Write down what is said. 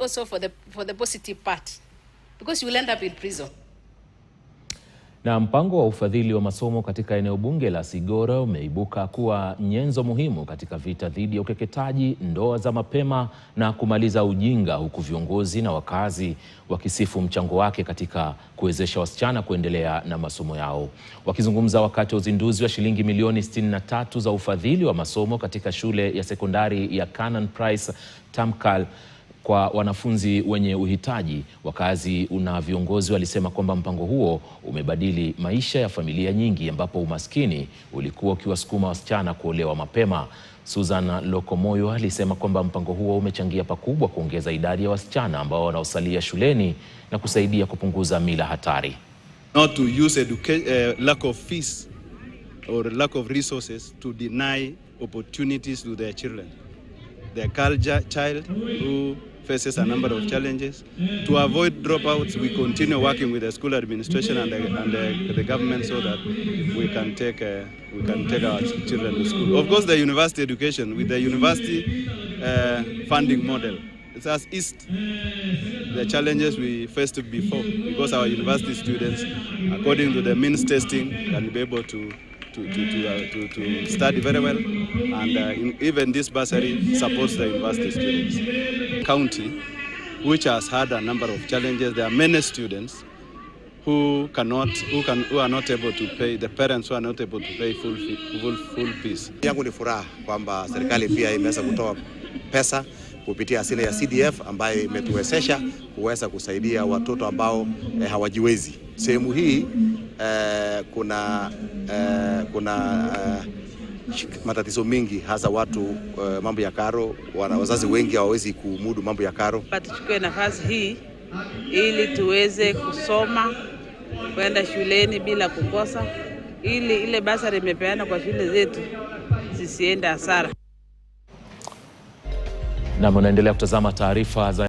Also for the positive part, because you will end up in prison. Na mpango wa ufadhili wa masomo katika eneo bunge la Sigora umeibuka kuwa nyenzo muhimu katika vita dhidi ya ukeketaji, ndoa za mapema na kumaliza ujinga, huku viongozi na wakazi wakisifu mchango wake katika kuwezesha wasichana kuendelea na masomo yao. Wakizungumza wakati wa uzinduzi wa shilingi milioni 63 za ufadhili wa masomo katika shule ya sekondari ya Canaan Price Tamkal kwa wanafunzi wenye uhitaji, wakazi na viongozi walisema kwamba mpango huo umebadili maisha ya familia nyingi, ambapo umaskini ulikuwa ukiwasukuma wasichana kuolewa mapema. Susan Lokomoyo alisema kwamba mpango huo umechangia pakubwa kuongeza idadi ya wasichana ambao wanaosalia shuleni na kusaidia kupunguza mila hatari. Not to use lack of fees or lack of resources to deny opportunities to their children. The culture child who faces a number of challenges. To avoid dropouts, we continue working with the school administration and the government so that we can take our children to school. Of course, the university education with the university funding model. It's as East the challenges we faced before, because our university students, according to the means testing, can be able to study very well, and even this bursary supports the university students. County, which has had a number of challenges, there are many students who are not able to pay, the parents who are not able to pay full fees. Yangu ni furaha kwamba serikali pia imeweza kutoa pesa kupitia asili ya CDF ambayo imetuwezesha kuweza kusaidia watoto ambao hawajiwezi. Sehemu hii kuna matatizo mingi, hasa watu mambo ya karo, wazazi wengi hawawezi kumudu mambo ya karo. Tuchukue nafasi hii ili tuweze kusoma, kwenda shuleni bila kukosa, ili ile basari imepeana kwa shule zetu zisiende hasara. Na mnaendelea kutazama taarifa za